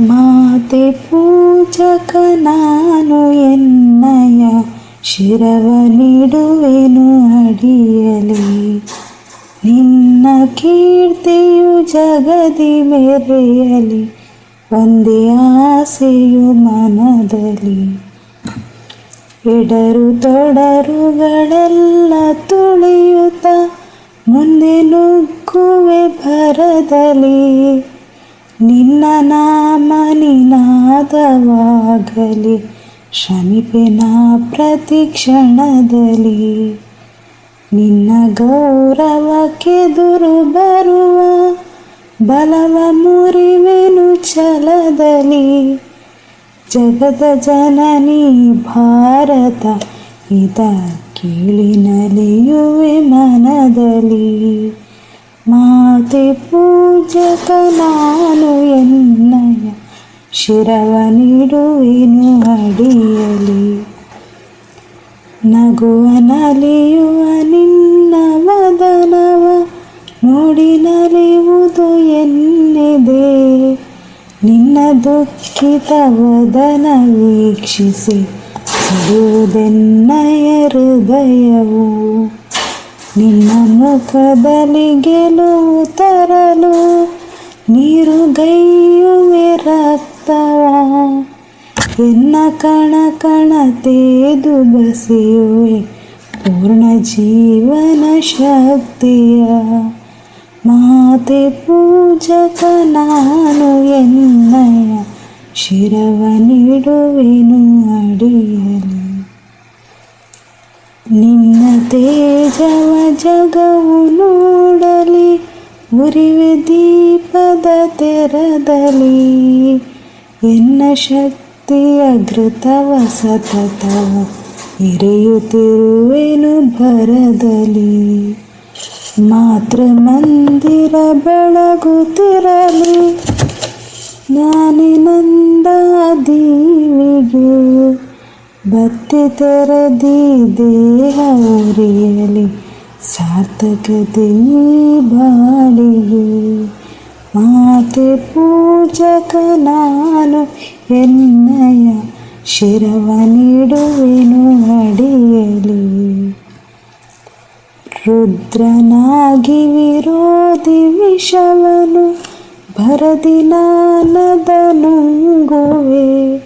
ಮಾತೆ ಪೂಜಕ ನಾನು ಎನ್ನಯ ಶಿರವ ನೀಡುವೆನು ಅಡಿಯಲಿ. ನಿನ್ನ ಕೀರ್ತಿಯು ಜಗದಿ ಮೆರೆಯಲಿ, ಒಂದೇ ಆಸೆಯು ಮನದಲ್ಲಿ. ಎಡರು ತೊಡರುಗಳೆಲ್ಲ ತುಳಿಯುತ್ತ ಮುಂದೆ ನುಗ್ಗುವೆ ಭರದಲ್ಲಿ. ನಿನ್ನ ನಾಮ ನಿನಾದವಾಗಲಿ, ಶ್ರಮಿಪೆನ ಪ್ರತಿ ಕ್ಷಣದಲ್ಲಿ. ನಿನ್ನ ಗೌರವಕ್ಕೆದುರು ಬರುವ ಬಲವ ಮುರಿವೆನು ಛಲದಲ್ಲಿ. ಜಗದ ಜನನಿ ಭಾರತ ಇದ ಕೇಳಿ ನಲಿಯುವೆ ಮನದಲ್ಲಿ. ಮಾತೆ ಪೂಜಕ ನಾನು ಎನ್ನಯ ಶಿರವ ನೀಡುವೆನು ಅಡಿಯಲಿ. ನಗುವ ನಲಿಯುವ ನಿನ್ನ ವದನವ ನೋಡಿ ನಲಿಯುವುದು ಎನ್ನಿದೆ. ನಿನ್ನ ದುಃಖಿತ ವದನ ವೀಕ್ಷಿಸಿ ಸಿಡುವುದೆನ್ನಯ ಹೃದಯವು. ನಿನ್ನ ಮುಖದಲ್ಲಿ ಗೆಲುವು ತರಲು ನೀರುಗೈಯುವೆ ರಕ್ತವ. ಎನ್ನ ಕಣ ಕಣ ತೇದು ಬಸಿಯುವೆ ಪೂರ್ಣ ಜೀವನ ಶಕ್ತಿಯ. ಮಾತೆ ಪೂಜಕ ನಾನು ಎನ್ನಯ ಶಿರವ ನೀಡುವೆನು ಅಡಿಯಲಿ. ನಿನ್ನ ತೇಜವ ಜಗವು ನೋಡಲಿ, ಉರಿವೆ ದೀಪದ ತೆರದಲ್ಲಿ. ಎನ್ನ ಶಕ್ತಿಯ ಘೃತವ ಸತತವ ಎರೆಯುತ್ತಿರುವೆನು ಭರದಲ್ಲಿ. ಮಾತೃ ಮಂದಿರ ಬೆಳಗುತ್ತಿರಲಿ, ಜ್ಞಾನಿನಂದ ದೀವಿಗೆ. ಬತ್ತಿ ತೆರೆದಿ ದೇಹ ಉರಿಯಲಿ, ಸಾರ್ಥಕತೆ ಈ ಬಾಳಿಗೆ. ಮಾತೆ ಪೂಜಕ ನಾನು ಎನ್ನಯ ಶಿರವ ನೀಡುವೆನು ಅಡಿಯಲಿ. ರುದ್ರನಾಗಿ ವಿರೋಧಿ ವಿಷವನು ಭರದಿ ನಾನದ ನುಂಗುವೆ.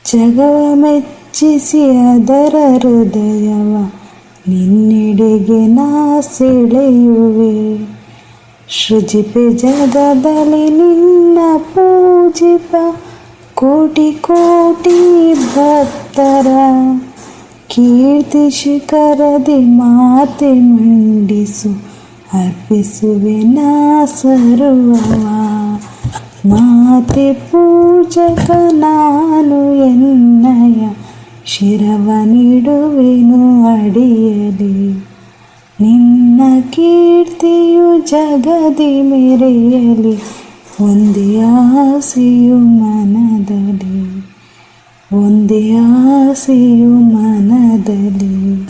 ಜಗವ ಮೆಚ್ಚಿಸಿ ಅದರ ಹೃದಯವ ನಿನ್ನೆಡೆಗೆ ನಾ ಸೆಳೆಯುವೆ. ಸೃಜಿಪೆ ಜಗದಲ್ಲಿ ನಿನ್ನ ಪೂಜಿಪ ಕೋಟಿ ಕೋಟಿ ಭಕ್ತರ. ಕೀರ್ತಿ ಶಿಖರದಿ ಮಾತೆ ಮಂಡಿಸು ಅರ್ಪಿಸುವೆ ನಾ ಸರ್ವವ. ಮಾತೆ ಪೂಜಕ ನಾನು ಎನ್ನಯ ಶಿರವ ನೀಡುವೆನು ಅಡಿಯಲಿ. ನಿನ್ನ ಕೀರ್ತಿಯು ಜಗದಿ ಮೆರೆಯಲಿ, ಒಂದೇ ಆಸೆಯು ಮನದಲ್ಲಿ, ಒಂದೇ ಆಸೆಯು ಮನದಲ್ಲಿ.